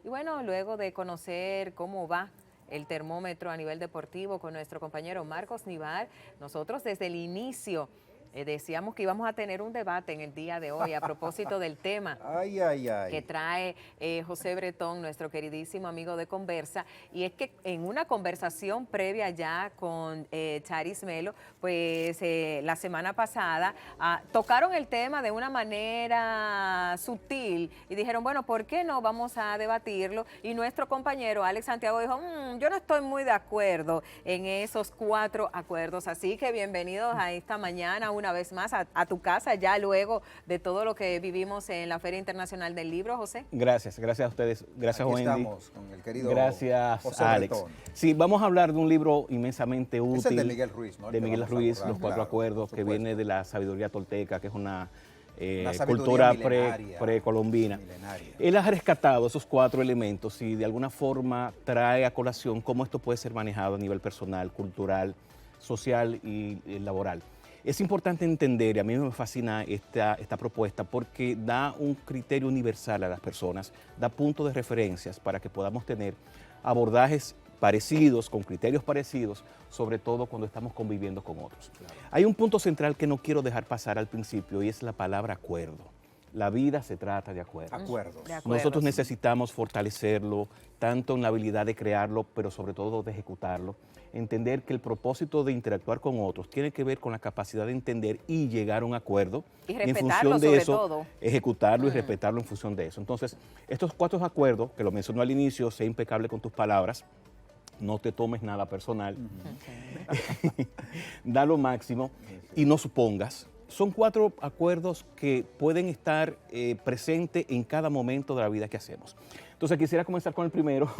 Y bueno, luego de conocer cómo va el termómetro a nivel deportivo con nuestro compañero Marcos Nivar, nosotros desde el inicio decíamos que íbamos a tener un debate en el día de hoy a propósito del tema que trae José Bretón, nuestro queridísimo amigo de Conversa, y es que en una conversación previa ya con Charis Melo, pues la semana pasada tocaron el tema de una manera sutil y dijeron, bueno, ¿por qué no vamos a debatirlo? Y nuestro compañero Alex Santiago dijo, yo no estoy muy de acuerdo en esos 4 acuerdos, así que bienvenidos a esta mañana una vez más a tu casa, ya luego de todo lo que vivimos en la Feria Internacional del Libro, José. Gracias a ustedes. Gracias, Aquí Wendy. estamos con el querido Gracias, José Alex. Bretón. Sí, vamos a hablar de un libro inmensamente útil. Es el de Miguel Ruiz, ¿no? De Miguel Ruiz, Los 4 claro, Acuerdos, que viene de la sabiduría tolteca, que es una cultura cultura precolombina. Él ha rescatado esos 4 elementos y de alguna forma trae a colación cómo esto puede ser manejado a nivel personal, cultural, social y laboral. Es importante entender, y a mí me fascina esta propuesta, porque da un criterio universal a las personas, da puntos de referencias para que podamos tener abordajes parecidos, con criterios parecidos, sobre todo cuando estamos conviviendo con otros. Claro. Hay un punto central que no quiero dejar pasar al principio y es la palabra acuerdo. La vida se trata de acuerdos. Nosotros necesitamos fortalecerlo, tanto en la habilidad de crearlo, pero sobre todo de ejecutarlo. Entender que el propósito de interactuar con otros tiene que ver con la capacidad de entender y llegar a un acuerdo. Y respetarlo sobre todo. Ejecutarlo y respetarlo en función de eso. Entonces, estos 4 acuerdos, que lo mencionó al inicio, sé impecable con tus palabras, no te tomes nada personal, da lo máximo y no supongas. Son 4 acuerdos que pueden estar presentes en cada momento de la vida que hacemos. Entonces quisiera comenzar con el primero,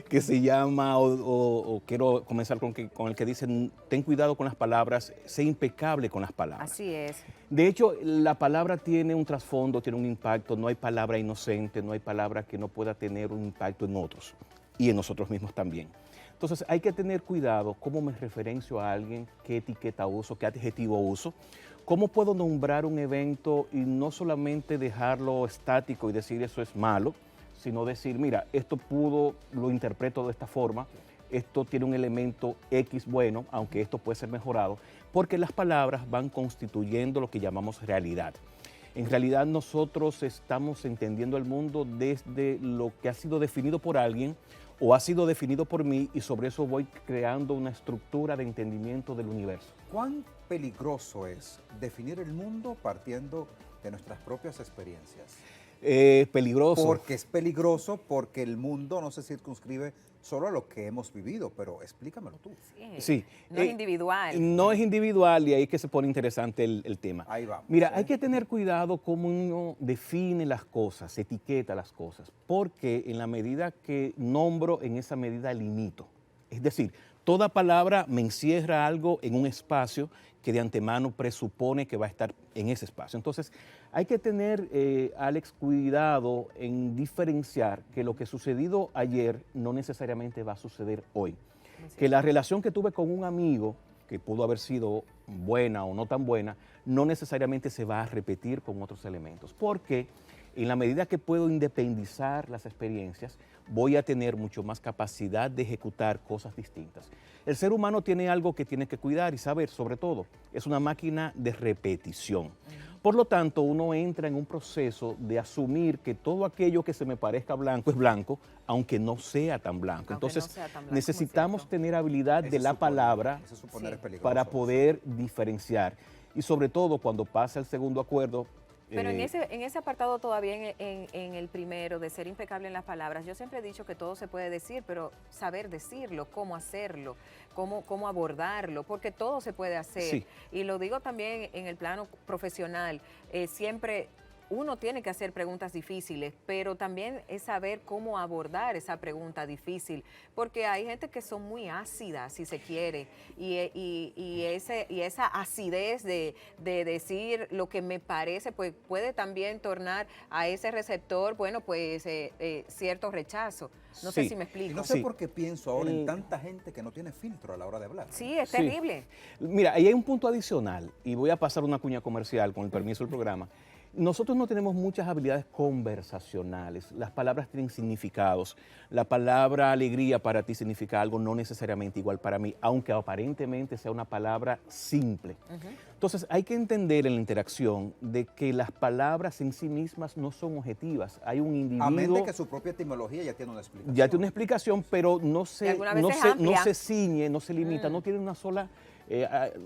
que se llama, o quiero comenzar con el que dice, ten cuidado con las palabras, sé impecable con las palabras. Así es. De hecho, la palabra tiene un trasfondo, tiene un impacto, no hay palabra inocente, no hay palabra que no pueda tener un impacto en otros y en nosotros mismos también. Entonces hay que tener cuidado cómo me referencio a alguien, qué etiqueta uso, qué adjetivo uso, cómo puedo nombrar un evento y no solamente dejarlo estático y decir eso es malo, sino decir, mira, esto lo interpreto de esta forma, esto tiene un elemento X bueno, aunque esto puede ser mejorado, porque las palabras van constituyendo lo que llamamos realidad. En realidad nosotros estamos entendiendo el mundo desde lo que ha sido definido por alguien o ha sido definido por mí y sobre eso voy creando una estructura de entendimiento del universo. ¿Cuán peligroso es definir el mundo partiendo de nuestras propias experiencias? Peligroso. Porque es peligroso, porque el mundo no se circunscribe solo a lo que hemos vivido, pero explícamelo tú. Sí. No es individual. No es individual y ahí es que se pone interesante el tema. Ahí vamos. Mira, hay que tener cuidado cómo uno define las cosas, etiqueta las cosas, porque en la medida que nombro, en esa medida limito. Es decir, toda palabra me encierra algo en un espacio que de antemano presupone que va a estar en ese espacio. Entonces, hay que tener, Alex, cuidado en diferenciar que lo que sucedido ayer no necesariamente va a suceder hoy. Sí. Que la relación que tuve con un amigo, que pudo haber sido buena o no tan buena, no necesariamente se va a repetir con otros elementos. Porque en la medida que puedo independizar las experiencias, voy a tener mucho más capacidad de ejecutar cosas distintas. El ser humano tiene algo que tiene que cuidar y saber, sobre todo, es una máquina de repetición. Por lo tanto, uno entra en un proceso de asumir que todo aquello que se me parezca blanco es blanco, aunque no sea tan blanco. Entonces, necesitamos tener habilidad de la palabra para poder diferenciar. Y sobre todo, cuando pasa el segundo acuerdo, pero en ese apartado todavía, en el primero, de ser impecable en las palabras, yo siempre he dicho que todo se puede decir, pero saber decirlo, cómo hacerlo, cómo abordarlo, porque todo se puede hacer. Sí. Y lo digo también en el plano profesional, siempre uno tiene que hacer preguntas difíciles, pero también es saber cómo abordar esa pregunta difícil, porque hay gente que son muy ácidas, si se quiere, y esa acidez de decir lo que me parece, pues puede también tornar a ese receptor, bueno, pues cierto rechazo. No sé si me explico. Y no sé por qué pienso ahora en tanta gente que no tiene filtro a la hora de hablar. Sí, es terrible. Mira, ahí hay un punto adicional, y voy a pasar una cuña comercial con el permiso del programa. Nosotros no tenemos muchas habilidades conversacionales. Las palabras tienen significados. La palabra alegría para ti significa algo no necesariamente igual para mí, aunque aparentemente sea una palabra simple. Entonces hay que entender en la interacción de que las palabras en sí mismas no son objetivas. Hay un individuo... A menos que su propia etimología ya tiene una explicación. Ya tiene una explicación, pero no se ciñe, no se limita, no tiene una sola...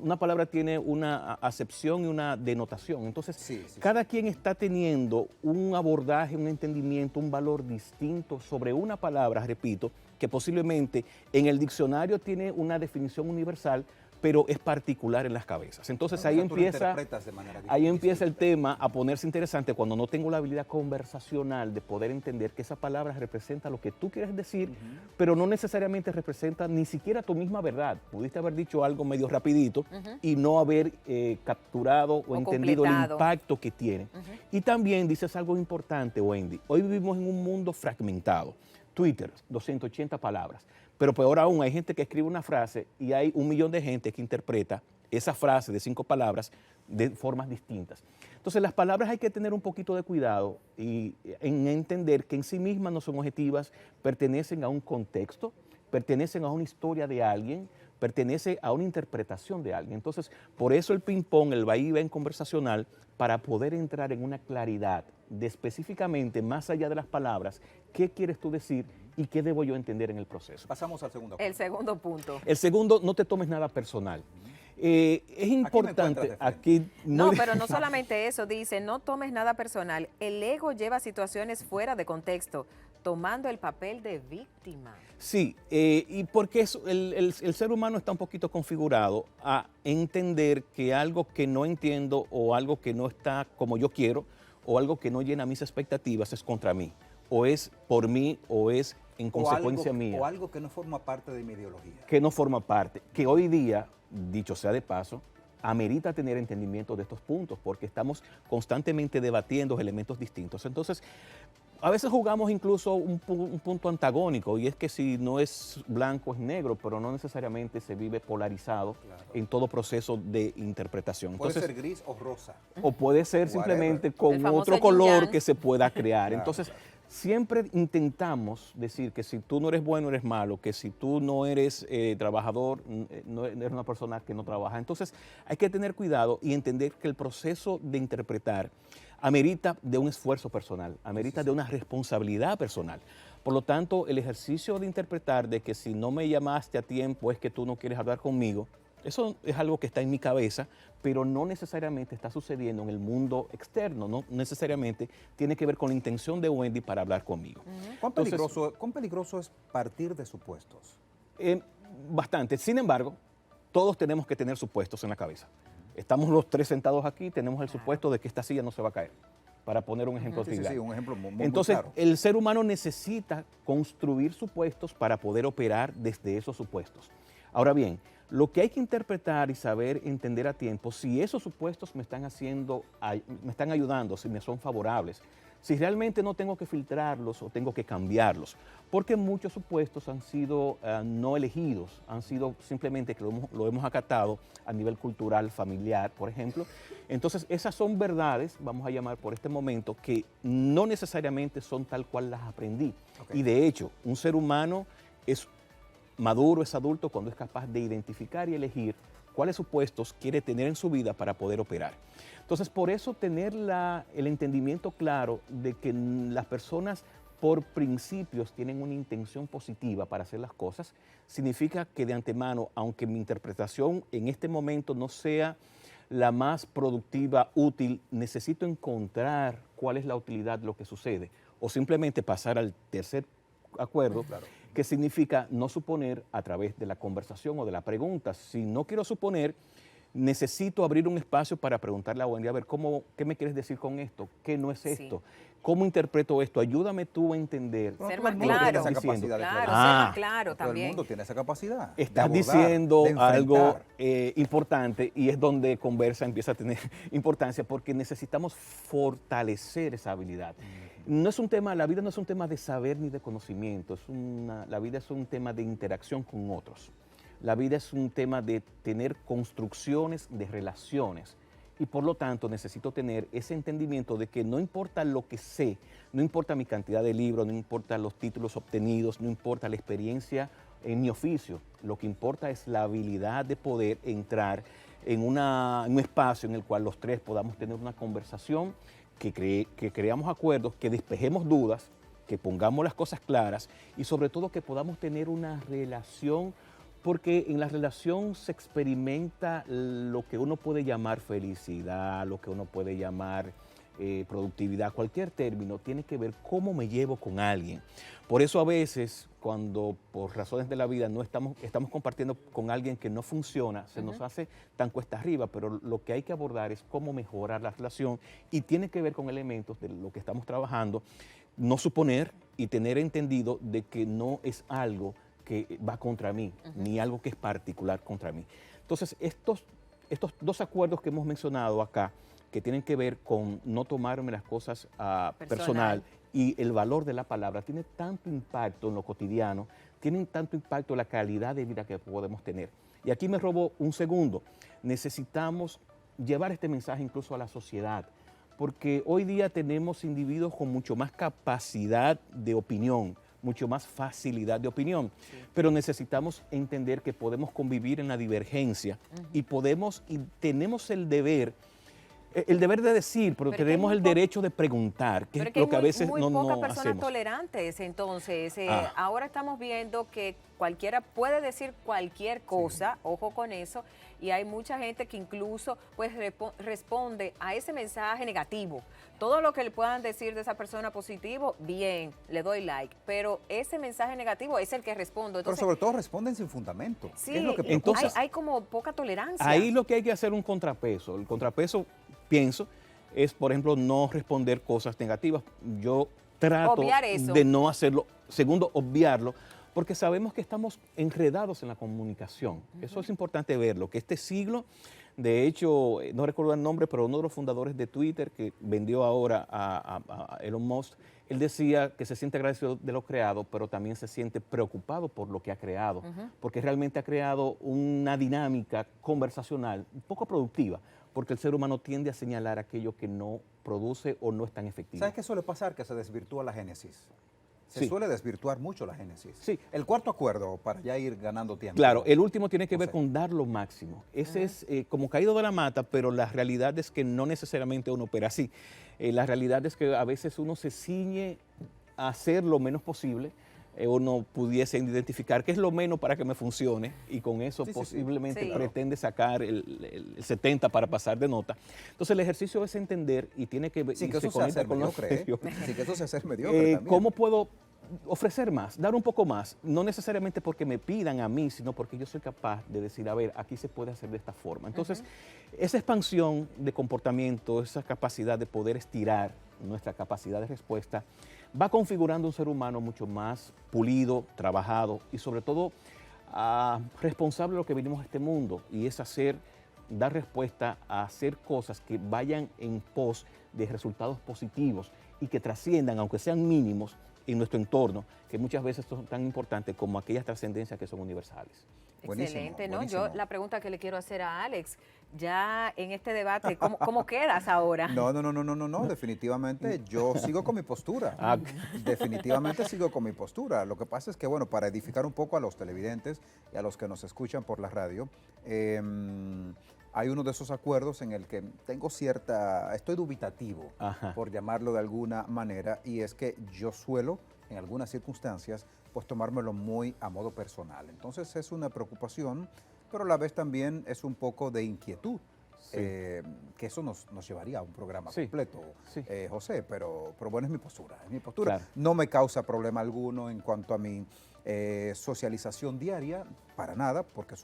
una palabra tiene una acepción y una denotación. Entonces, cada quien está teniendo un abordaje, un entendimiento, un valor distinto sobre una palabra, repito, que posiblemente en el diccionario tiene una definición universal, pero es particular en las cabezas. Entonces ahí empieza el tema a ponerse interesante cuando no tengo la habilidad conversacional de poder entender que esa palabra representa lo que tú quieres decir, pero no necesariamente representa ni siquiera tu misma verdad. Pudiste haber dicho algo medio rapidito y no haber capturado o entendido el impacto que tiene. Y también dices algo importante, Wendy. Hoy vivimos en un mundo fragmentado. Twitter, 280 palabras. Pero peor aún, hay gente que escribe una frase y hay 1 millón de gente que interpreta esa frase de 5 palabras de formas distintas. Entonces, las palabras hay que tener un poquito de cuidado y en entender que en sí mismas no son objetivas, pertenecen a un contexto, pertenecen a una historia de alguien, pertenece a una interpretación de alguien. Entonces, por eso el ping-pong, el va y ven conversacional, para poder entrar en una claridad de específicamente, más allá de las palabras, qué quieres tú decir y qué debo yo entender en el proceso. Pasamos al segundo punto. El segundo punto. El segundo, no te tomes nada personal. Es importante aquí... No, pero no solamente eso, dice, no tomes nada personal. El ego lleva situaciones fuera de contexto, tomando el papel de víctima. Sí, y porque el ser humano está un poquito configurado a entender que algo que no entiendo o algo que no está como yo quiero o algo que no llena mis expectativas es contra mí, o es por mí o es en consecuencia mía. O algo que no forma parte de mi ideología. Que no forma parte, que hoy día, dicho sea de paso, amerita tener entendimiento de estos puntos porque estamos constantemente debatiendo elementos distintos. Entonces, a veces jugamos incluso un punto antagónico y es que si no es blanco es negro, pero no necesariamente se vive polarizado en todo proceso de interpretación. Puede ser gris o rosa. O puede ser simplemente con otro color que se pueda crear. Entonces, siempre intentamos decir que si tú no eres bueno, eres malo, que si tú no eres trabajador, no eres una persona que no trabaja. Entonces, hay que tener cuidado y entender que el proceso de interpretar amerita de un esfuerzo personal, amerita de una responsabilidad personal. Por lo tanto, el ejercicio de interpretar de que si no me llamaste a tiempo es que tú no quieres hablar conmigo, eso es algo que está en mi cabeza, pero no necesariamente está sucediendo en el mundo externo, no necesariamente tiene que ver con la intención de Wendy para hablar conmigo. ¿Cuán peligroso es partir de supuestos? Bastante. Sin embargo, todos tenemos que tener supuestos en la cabeza. Estamos los 3 sentados aquí, tenemos el supuesto de que esta silla no se va a caer, para poner un ejemplo trivial. Sí, un ejemplo muy Entonces, claro. el ser humano necesita construir supuestos para poder operar desde esos supuestos. Ahora bien, lo que hay que interpretar y saber entender a tiempo, si esos supuestos me están ayudando, si me son favorables, si realmente no tengo que filtrarlos o tengo que cambiarlos, porque muchos supuestos han sido no elegidos, han sido simplemente que lo hemos acatado a nivel cultural, familiar, por ejemplo. Entonces, esas son verdades, vamos a llamar por este momento, que no necesariamente son tal cual las aprendí. Y de hecho, un ser humano es maduro, es adulto cuando es capaz de identificar y elegir cuáles supuestos quiere tener en su vida para poder operar. Entonces, por eso tener el entendimiento claro de que las personas por principios tienen una intención positiva para hacer las cosas, significa que de antemano, aunque mi interpretación en este momento no sea la más productiva, útil, necesito encontrar cuál es la utilidad de lo que sucede o simplemente pasar al tercer acuerdo, que significa no suponer a través de la conversación o de la pregunta. Si no quiero suponer, necesito abrir un espacio para preguntarle a Wendy, a ver, ¿qué me quieres decir con esto? ¿Qué no es esto? ¿Cómo interpreto esto? Ayúdame tú a entender. Ser más claro. Ser más claro también. Todo el mundo tiene esa capacidad. Estás diciendo algo importante y es donde conversa empieza a tener importancia porque necesitamos fortalecer esa habilidad. No es un tema, la vida no es un tema de saber ni de conocimiento, la vida es un tema de interacción con otros. La vida es un tema de tener construcciones de relaciones y por lo tanto necesito tener ese entendimiento de que no importa lo que sé, no importa mi cantidad de libros, no importa los títulos obtenidos, no importa la experiencia en mi oficio, lo que importa es la habilidad de poder entrar en un espacio en el cual los tres podamos tener una conversación, que creamos acuerdos, que despejemos dudas, que pongamos las cosas claras y sobre todo que podamos tener una relación, porque en la relación se experimenta lo que uno puede llamar felicidad, lo que uno puede llamar productividad, cualquier término tiene que ver cómo me llevo con alguien. Por eso a veces, cuando por razones de la vida no estamos compartiendo con alguien que no funciona, se nos hace tan cuesta arriba, pero lo que hay que abordar es cómo mejorar la relación y tiene que ver con elementos de lo que estamos trabajando, no suponer y tener entendido de que no es algo que va contra mí, ni algo que es particular contra mí. Entonces, estos dos acuerdos que hemos mencionado acá, que tienen que ver con no tomarme las cosas personal y el valor de la palabra, tiene tanto impacto en lo cotidiano, tienen tanto impacto en la calidad de vida que podemos tener. Y aquí me robo un segundo. Necesitamos llevar este mensaje incluso a la sociedad, porque hoy día tenemos individuos con mucho más capacidad de opinión, mucho más facilidad de opinión, pero necesitamos entender que podemos convivir en la divergencia y tenemos el deber de decir, pero tenemos el derecho de preguntar, que es lo que a veces no hacemos. Muy pocas personas tolerantes, entonces, ahora estamos viendo que cualquiera puede decir cualquier cosa, ojo con eso, y hay mucha gente que incluso pues responde a ese mensaje negativo. Todo lo que le puedan decir de esa persona positivo, bien, le doy like, pero ese mensaje negativo es el que respondo. Entonces, pero sobre todo responden sin fundamento. Sí, es lo que entonces hay como poca tolerancia. Ahí lo que hay que hacer es un contrapeso. El contrapeso, pienso, es, por ejemplo, no responder cosas negativas. Yo trato de no hacerlo. Segundo, obviarlo, porque sabemos que estamos enredados en la comunicación. Eso es importante verlo, que este siglo, de hecho, no recuerdo el nombre, pero uno de los fundadores de Twitter, que vendió ahora a Elon Musk, él decía que se siente agradecido de lo creado, pero también se siente preocupado por lo que ha creado, porque realmente ha creado una dinámica conversacional un poco productiva, porque el ser humano tiende a señalar aquello que no produce o no es tan efectivo. ¿Sabes qué suele pasar? Que se desvirtúa la génesis. Se suele desvirtuar mucho la génesis. Sí. El cuarto acuerdo, para ya ir ganando tiempo. Claro, el último tiene que ver con dar lo máximo. Ese es como caído de la mata, pero la realidad es que no necesariamente uno opera así. La realidad es que a veces uno se ciñe a hacer lo menos posible. Uno pudiese identificar qué es lo menos para que me funcione y con eso posiblemente pretende sacar el 70 para pasar de nota. Entonces el ejercicio es entender y tiene que ver. Sí, que eso se hace mediocre. Sí, que eso se hace mediocre también. ¿Cómo puedo ofrecer más, dar un poco más? No necesariamente porque me pidan a mí, sino porque yo soy capaz de decir, a ver, aquí se puede hacer de esta forma. Entonces, esa expansión de comportamiento, esa capacidad de poder estirar nuestra capacidad de respuesta, va configurando un ser humano mucho más pulido, trabajado y sobre todo responsable de lo que venimos a este mundo, y es dar respuesta a hacer cosas que vayan en pos de resultados positivos y que trasciendan, aunque sean mínimos, en nuestro entorno, que muchas veces son tan importantes como aquellas trascendencias que son universales. Excelente, ¿no? Yo la pregunta que le quiero hacer a Alex, ya en este debate, ¿cómo quedas ahora? No, definitivamente yo sigo con mi postura. Definitivamente sigo con mi postura. Lo que pasa es que, bueno, para edificar un poco a los televidentes y a los que nos escuchan por la radio, hay uno de esos acuerdos en el que estoy dubitativo, por llamarlo de alguna manera, y es que yo suelo, en algunas circunstancias, pues tomármelo muy a modo personal. Entonces es una preocupación, pero a la vez también es un poco de inquietud, que eso nos llevaría a un programa completo, José, pero bueno, es mi postura. Claro. No me causa problema alguno en cuanto a mi socialización diaria, para nada, porque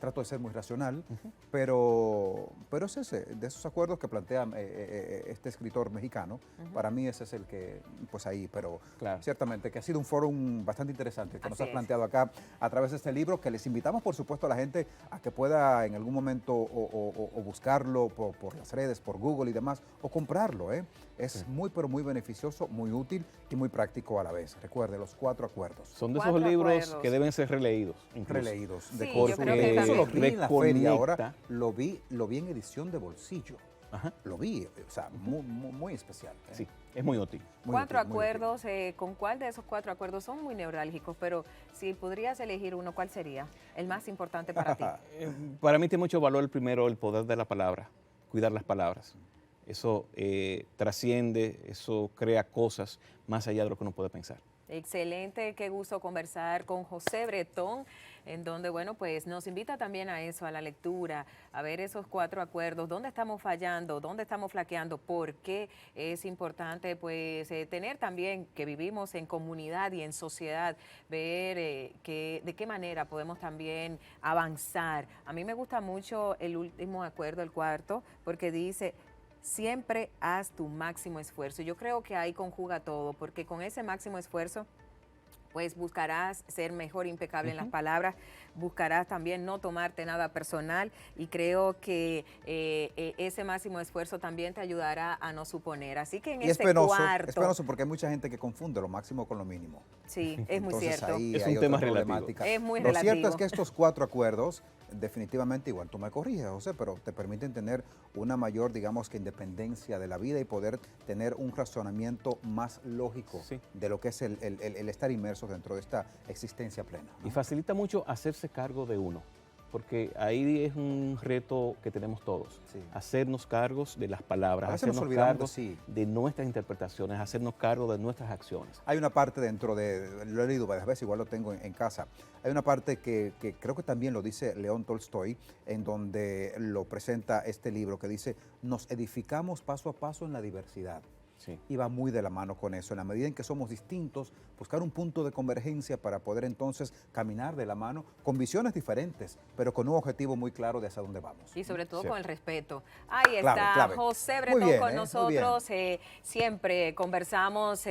trato de ser muy racional, pero es ese, de esos acuerdos que plantea este escritor mexicano, para mí ese es el que, pues ahí, pero ciertamente que ha sido un foro bastante interesante que nos has planteado acá a través de este libro, que les invitamos por supuesto a la gente a que pueda en algún momento o buscarlo por las redes, por Google y demás, o comprarlo, Es muy, pero muy beneficioso, muy útil y muy práctico a la vez. Recuerde, los 4 acuerdos. Son de esos libros que deben ser releídos. Releídos. Yo creo que eso lo vi en la feria, ahora lo vi en edición de bolsillo. Ajá. lo vi, o sea, muy especial. ¿eh? Sí, es muy útil. Muy Cuatro útil, muy útil. acuerdos, ¿con cuál de esos 4 acuerdos son muy neurálgicos? Pero si podrías elegir uno, ¿cuál sería el más importante para ti? Para mí tiene mucho valor primero el poder de la palabra, cuidar las palabras. Eso trasciende, eso crea cosas más allá de lo que uno puede pensar. Excelente, qué gusto conversar con José Bretón, en donde, bueno, pues nos invita también a eso, a la lectura, a ver esos 4 acuerdos, dónde estamos fallando, dónde estamos flaqueando, por qué es importante, pues, tener también que vivimos en comunidad y en sociedad, ver de qué manera podemos también avanzar. A mí me gusta mucho el último acuerdo, el 4, porque dice: siempre haz tu máximo esfuerzo. Yo creo que ahí conjuga todo, porque con ese máximo esfuerzo, pues buscarás ser mejor, impecable en las palabras, buscarás también no tomarte nada personal y creo que ese máximo esfuerzo también te ayudará a no suponer. Así que en Y es este penoso, cuarto... es penoso porque hay mucha gente que confunde lo máximo con lo mínimo. Sí, es muy Entonces, cierto. ahí Es hay un tema otra relativo. problemática. Es muy Lo cierto relativo. es que estos 4 acuerdos, definitivamente, igual tú me corriges, José, pero te permiten tener una mayor, digamos que independencia de la vida y poder tener un razonamiento más lógico Sí. de lo que es el estar inmerso dentro de esta existencia plena, ¿no? Y facilita mucho hacerse cargo de uno, porque ahí es un reto que tenemos todos, Sí. hacernos cargos de las palabras, A veces nos hacernos olvidamos de cargos sí. de nuestras interpretaciones, hacernos cargo de nuestras acciones. Hay una parte dentro de, lo he leído varias veces, igual lo tengo en casa, hay una parte que creo que también lo dice León Tolstoy, en donde lo presenta este libro, que dice: nos edificamos paso a paso en la diversidad. Sí. Y va muy de la mano con eso. En la medida en que somos distintos, buscar un punto de convergencia para poder entonces caminar de la mano con visiones diferentes, pero con un objetivo muy claro de hacia dónde vamos. Y sobre todo Sí. con el respeto. Ahí está Clave. José Muy Bretón bien, con muy nosotros. Siempre conversamos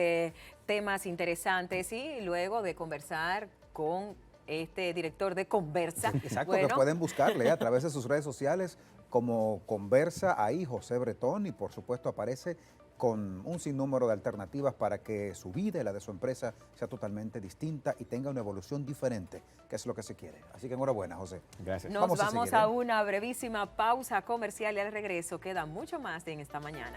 temas interesantes y luego de conversar con este director de Conversa. Exacto, bueno, que pueden buscarle a través de sus redes sociales como Conversa, ahí José Bretón, y por supuesto aparece con un sinnúmero de alternativas para que su vida y la de su empresa sea totalmente distinta y tenga una evolución diferente, que es lo que se quiere. Así que enhorabuena, José. Gracias. nos vamos seguir, a una brevísima pausa comercial y al regreso queda mucho más en esta mañana.